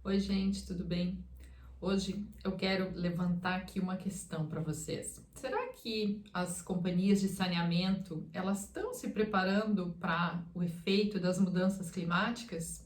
Oi, gente, tudo bem? Hoje eu quero levantar aqui uma questão para vocês. Será que as companhias de saneamento, elas estão se preparando para o efeito das mudanças climáticas?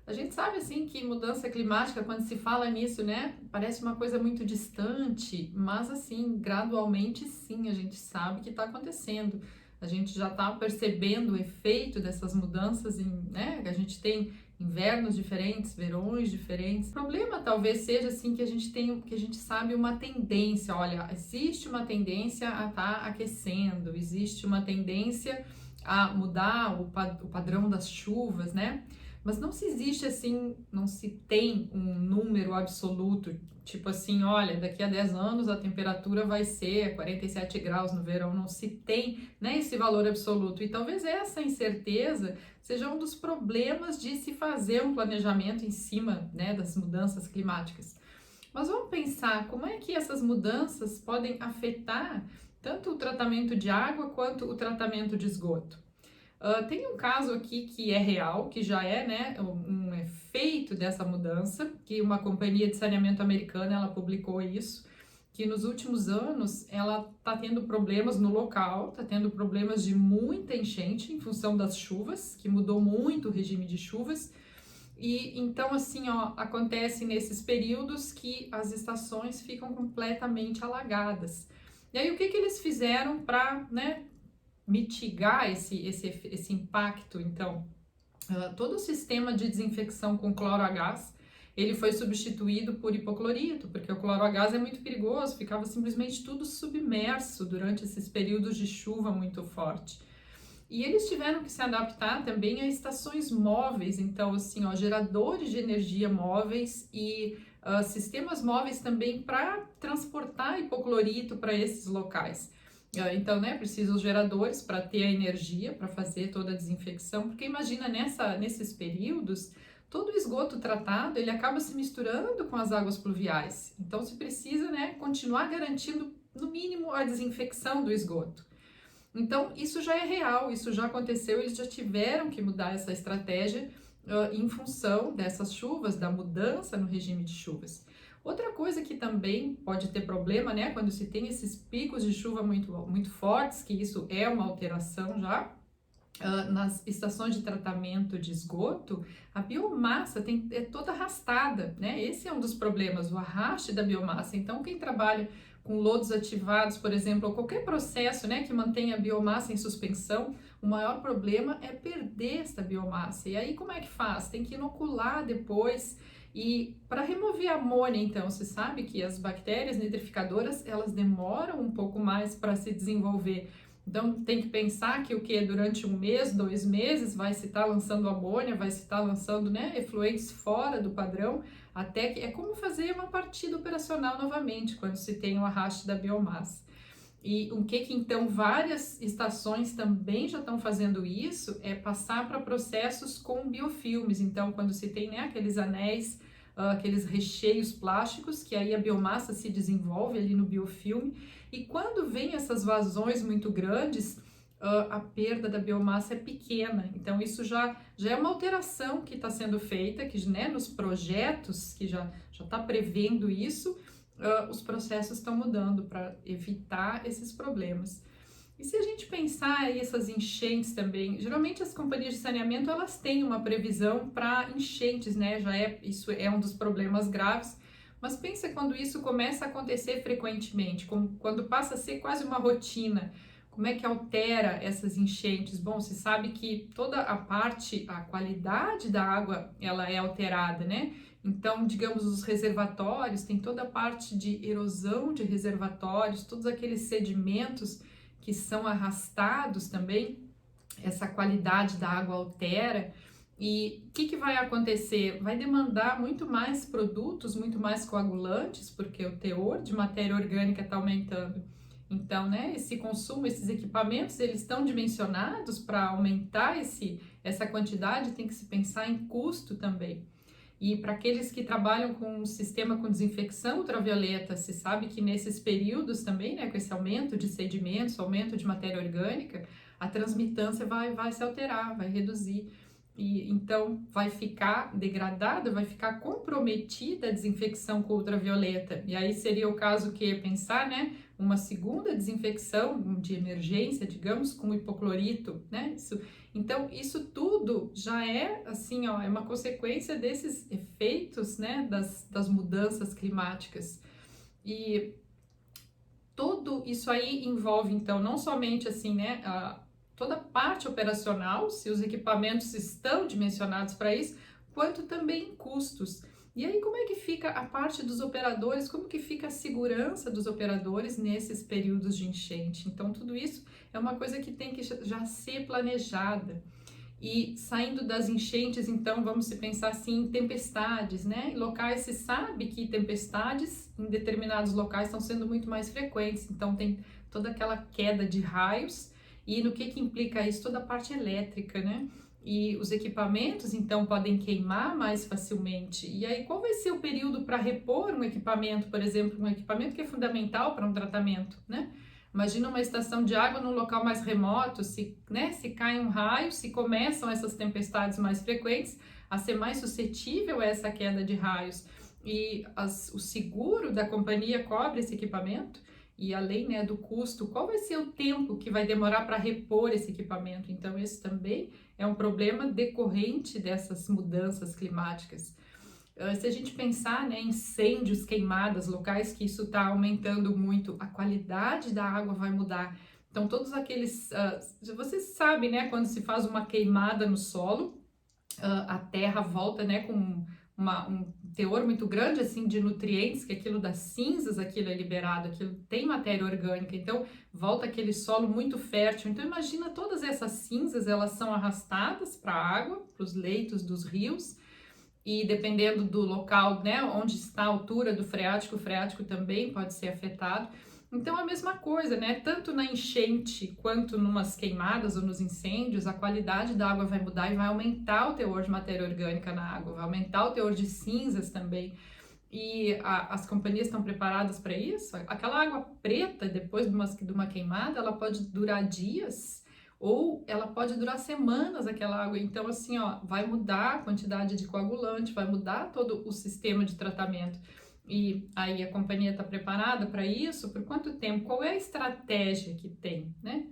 A gente sabe assim que mudança climática, quando se fala nisso, né, parece uma coisa muito distante, mas assim, gradualmente sim, a gente sabe que está acontecendo. A gente já está percebendo o efeito dessas mudanças, né? A gente tem invernos diferentes, verões diferentes. O problema talvez seja assim que a gente tem, que a gente sabe uma tendência. Olha, existe uma tendência a estar aquecendo, existe uma tendência a mudar o padrão das chuvas, né? Mas não se existe assim, não se tem um número absoluto, tipo assim, olha, daqui a 10 anos a temperatura vai ser 47 graus no verão, não se tem, né, esse valor absoluto. E talvez essa incerteza seja um dos problemas de se fazer um planejamento em cima, né, das mudanças climáticas. Mas vamos pensar como é que essas mudanças podem afetar tanto o tratamento de água quanto o tratamento de esgoto. Tem um caso aqui que é real, que já é, né, um efeito dessa mudança, que uma companhia de saneamento americana, ela publicou isso, que nos últimos anos ela está tendo problemas no local, está tendo problemas de muita enchente em função das chuvas, que mudou muito o regime de chuvas, e então assim, ó, acontece nesses períodos que as estações ficam completamente alagadas. E aí o que eles fizeram para, né, mitigar esse impacto? Então, todo o sistema de desinfecção com cloro a gás, ele foi substituído por hipoclorito, porque o cloro a gás é muito perigoso, ficava simplesmente tudo submerso durante esses períodos de chuva muito forte. E eles tiveram que se adaptar também a estações móveis, então assim, ó, geradores de energia móveis e sistemas móveis também para transportar hipoclorito para esses locais. Então, né, precisa os geradores para ter a energia para fazer toda a desinfecção, porque imagina nesses períodos, todo o esgoto tratado, ele acaba se misturando com as águas pluviais. Então, se precisa, né, continuar garantindo, no mínimo, a desinfecção do esgoto. Então, isso já é real, isso já aconteceu, eles já tiveram que mudar essa estratégia em função dessas chuvas, da mudança no regime de chuvas. Outra coisa que também pode ter problema, né, quando se tem esses picos de chuva muito fortes, que isso é uma alteração já, nas estações de tratamento de esgoto, a biomassa é toda arrastada, né? Esse é um dos problemas, o arraste da biomassa. Então, quem trabalha com lodos ativados, por exemplo, ou qualquer processo, né, que mantenha a biomassa em suspensão, o maior problema é perder essa biomassa. E aí, como é que faz? Tem que inocular depois. E para remover a amônia, então, você sabe que as bactérias nitrificadoras, elas demoram um pouco mais para se desenvolver. Então tem que pensar que durante um mês, 2 meses, vai se estar lançando amônia, vai se estar lançando, né, efluentes fora do padrão, até que é como fazer uma partida operacional novamente, quando se tem o arraste da biomassa. E o que então várias estações também já estão fazendo isso é passar para processos com biofilmes. Então, quando se tem, né, aqueles anéis, aqueles recheios plásticos, que aí a biomassa se desenvolve ali no biofilme, e quando vem essas vazões muito grandes, a perda da biomassa é pequena. Então, isso já é uma alteração que está sendo feita, que, né, nos projetos que já está prevendo isso, os processos estão mudando para evitar esses problemas. E se a gente pensar aí essas enchentes também, geralmente as companhias de saneamento, elas têm uma previsão para enchentes, né? Isso é um dos problemas graves, mas pensa quando isso começa a acontecer frequentemente, quando passa a ser quase uma rotina. Como é que altera essas enchentes? Bom, se sabe que toda a qualidade da água, ela é alterada, né? Então, digamos, os reservatórios, tem toda a parte de erosão de reservatórios, todos aqueles sedimentos que são arrastados também, essa qualidade da água altera. E o que vai acontecer? Vai demandar muito mais produtos, muito mais coagulantes, porque o teor de matéria orgânica está aumentando. Então, né, esse consumo, esses equipamentos, eles estão dimensionados para aumentar essa quantidade, tem que se pensar em custo também. E para aqueles que trabalham com um sistema com desinfecção ultravioleta, se sabe que nesses períodos também, né, com esse aumento de sedimentos, aumento de matéria orgânica, a transmitância vai se alterar, vai reduzir. e então vai ficar degradada, vai ficar comprometida a desinfecção com ultravioleta. E aí seria o caso que pensar, né, uma segunda desinfecção de emergência, digamos, com hipoclorito, né? Então, isso tudo já é, assim, ó, é uma consequência desses efeitos, né, das mudanças climáticas. E tudo isso aí envolve, então, não somente, assim, né, toda a parte operacional, se os equipamentos estão dimensionados para isso, quanto também custos. E aí, como é que fica a parte dos operadores? Como que fica a segurança dos operadores nesses períodos de enchente? Então, tudo isso é uma coisa que tem que já ser planejada. E saindo das enchentes, então, vamos se pensar assim em tempestades, né? Em locais se sabe que tempestades em determinados locais estão sendo muito mais frequentes, então tem toda aquela queda de raios, e no que implica isso? Toda a parte elétrica, né? E os equipamentos, então, podem queimar mais facilmente. E aí, qual vai ser o período para repor um equipamento, por exemplo, um equipamento que é fundamental para um tratamento, né? Imagina uma estação de água num local mais remoto, se cai um raio, se começam essas tempestades mais frequentes, a ser mais suscetível a essa queda de raios. E o seguro da companhia cobre esse equipamento, e além, né, do custo, qual vai ser o tempo que vai demorar para repor esse equipamento? Então, esse também é um problema decorrente dessas mudanças climáticas. Se a gente pensar, né, incêndios, queimadas, locais que isso está aumentando muito, a qualidade da água vai mudar. Então, todos aqueles... vocês sabem, né, quando se faz uma queimada no solo, a terra volta, né, com um teor muito grande, assim, de nutrientes, que aquilo das cinzas, aquilo é liberado, aquilo tem matéria orgânica, então volta aquele solo muito fértil. Então, imagina todas essas cinzas, elas são arrastadas para a água, para os leitos dos rios, e dependendo do local, né, onde está a altura do freático, o freático também pode ser afetado. Então, a mesma coisa, né, tanto na enchente quanto numas queimadas ou nos incêndios, a qualidade da água vai mudar e vai aumentar o teor de matéria orgânica na água, vai aumentar o teor de cinzas também. E as companhias estão preparadas para isso? Aquela água preta, depois de uma queimada, ela pode durar dias, ou ela pode durar semanas, aquela água. Então, assim, ó, vai mudar a quantidade de coagulante, vai mudar todo o sistema de tratamento. E aí a companhia está preparada para isso? Por quanto tempo? Qual é a estratégia que tem, né?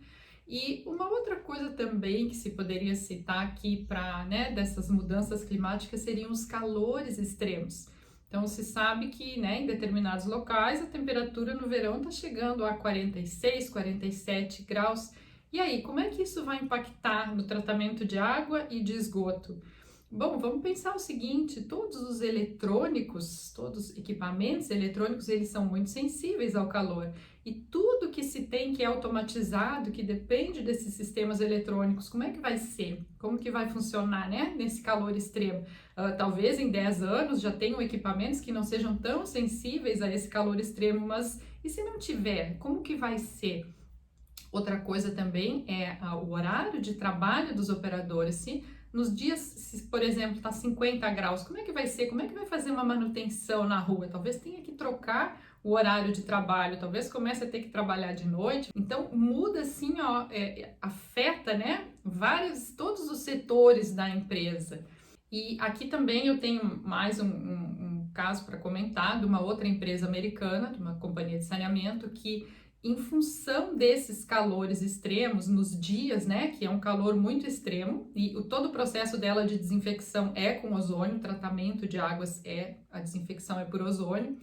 E uma outra coisa também que se poderia citar aqui para, né, dessas mudanças climáticas seriam os calores extremos. Então, se sabe que, né, em determinados locais a temperatura no verão está chegando a 46, 47 graus. E aí, como é que isso vai impactar no tratamento de água e de esgoto? Bom, vamos pensar o seguinte, todos os eletrônicos, todos os equipamentos eletrônicos, eles são muito sensíveis ao calor. E tudo que se tem que é automatizado, que depende desses sistemas eletrônicos, como é que vai ser? Como que vai funcionar, né, nesse calor extremo? Talvez em 10 anos já tenham equipamentos que não sejam tão sensíveis a esse calor extremo, mas e se não tiver, como que vai ser? Outra coisa também é o horário de trabalho dos operadores. Se nos dias, se, por exemplo, está 50 graus, como é que vai ser? Como é que vai fazer uma manutenção na rua? Talvez tenha que trocar o horário de trabalho, talvez comece a ter que trabalhar de noite. Então muda assim, ó, afeta, né, todos os setores da empresa. E aqui também eu tenho mais um caso para comentar de uma outra empresa americana, de uma companhia de saneamento, que em função desses calores extremos nos dias, né, que é um calor muito extremo, e todo o processo dela de desinfecção é com ozônio, o tratamento de águas a desinfecção é por ozônio,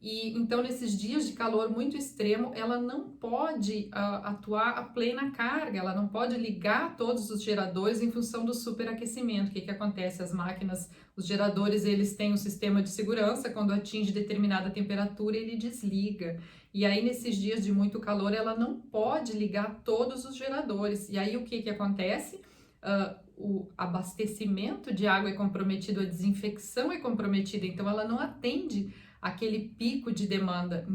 e então nesses dias de calor muito extremo, ela não pode atuar a plena carga, ela não pode ligar todos os geradores em função do superaquecimento. O que acontece? As máquinas, os geradores, eles têm um sistema de segurança, quando atinge determinada temperatura, ele desliga. E aí, nesses dias de muito calor, ela não pode ligar todos os geradores. E aí, o que acontece? O abastecimento de água é comprometido, a desinfecção é comprometida, então ela não atende aquele pico de demanda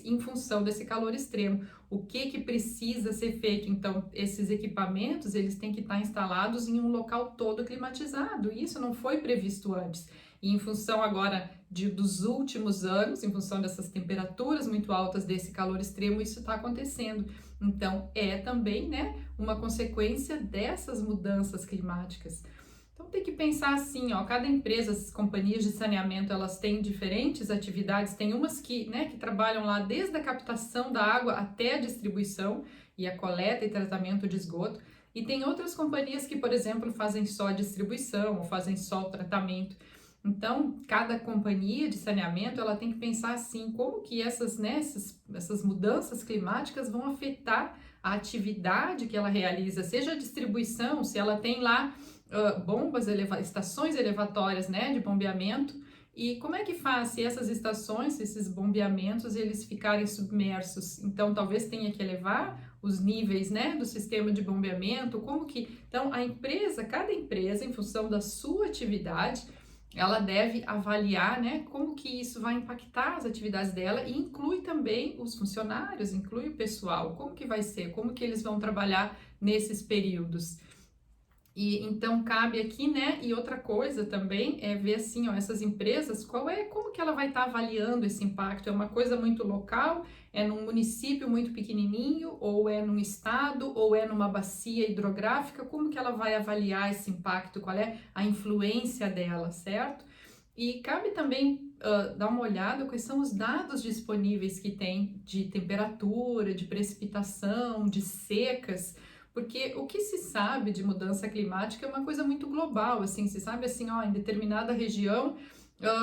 em função desse calor extremo. O que precisa ser feito? Então, esses equipamentos, eles têm que estar instalados em um local todo climatizado. Isso não foi previsto antes. E em função agora dos últimos anos, em função dessas temperaturas muito altas, desse calor extremo, isso está acontecendo. Então, é também, né, uma consequência dessas mudanças climáticas. Então tem que pensar assim, ó, cada empresa, as companhias de saneamento, elas têm diferentes atividades, tem umas que, né, que trabalham lá desde a captação da água até a distribuição e a coleta e tratamento de esgoto, e tem outras companhias que, por exemplo, fazem só distribuição ou fazem só o tratamento. Então, cada companhia de saneamento, ela tem que pensar assim, como que essas mudanças climáticas vão afetar a atividade que ela realiza, seja a distribuição, se ela tem lá estações elevatórias, né, de bombeamento, e como é que faz se essas estações, esses bombeamentos, eles ficarem submersos? Então, talvez tenha que elevar os níveis, né, do sistema de bombeamento, Então, cada empresa, em função da sua atividade, ela deve avaliar, né, como que isso vai impactar as atividades dela e inclui também os funcionários, inclui o pessoal, como que vai ser, como que eles vão trabalhar nesses períodos. E então cabe aqui, né? E outra coisa também é ver assim, ó, essas empresas, como que ela vai estar avaliando esse impacto? É uma coisa muito local, é num município muito pequenininho, ou é num estado, ou é numa bacia hidrográfica? Como que ela vai avaliar esse impacto? Qual é a influência dela, certo? E cabe também dar uma olhada quais são os dados disponíveis que tem de temperatura, de precipitação, de secas, porque o que se sabe de mudança climática é uma coisa muito global, assim, se sabe assim, ó, em determinada região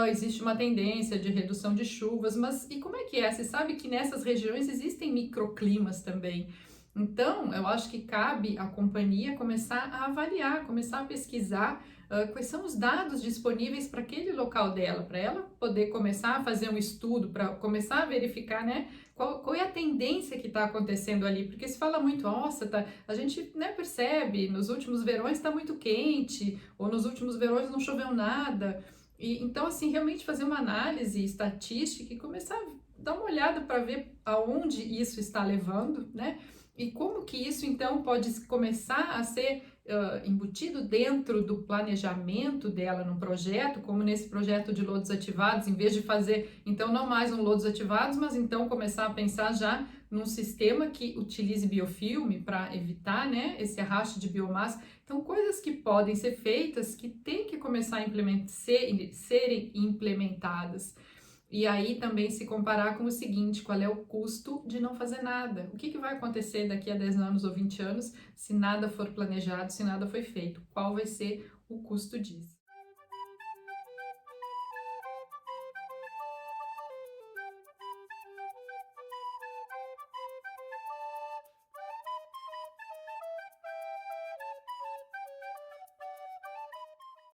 existe uma tendência de redução de chuvas, mas e como é que é? Se sabe que nessas regiões existem microclimas também. Então, eu acho que cabe à companhia começar a avaliar, começar a pesquisar quais são os dados disponíveis para aquele local dela, para ela poder começar a fazer um estudo, para começar a verificar, né, qual é a tendência que está acontecendo ali, porque se fala muito, nossa, a gente, né, percebe, nos últimos verões está muito quente, ou nos últimos verões não choveu nada, e então, assim, realmente fazer uma análise estatística e começar a dar uma olhada para ver aonde isso está levando, né, e como que isso, então, pode começar a ser embutido dentro do planejamento dela no projeto, como nesse projeto de lodos ativados, em vez de fazer, então, não mais um lodos ativados, mas então começar a pensar já num sistema que utilize biofilme para evitar, né, esse arrasto de biomassa. Então, coisas que podem ser feitas, que têm que começar a serem implementadas. E aí também se comparar com o seguinte, qual é o custo de não fazer nada? O que vai acontecer daqui a 10 anos ou 20 anos se nada for planejado, se nada foi feito? Qual vai ser o custo disso?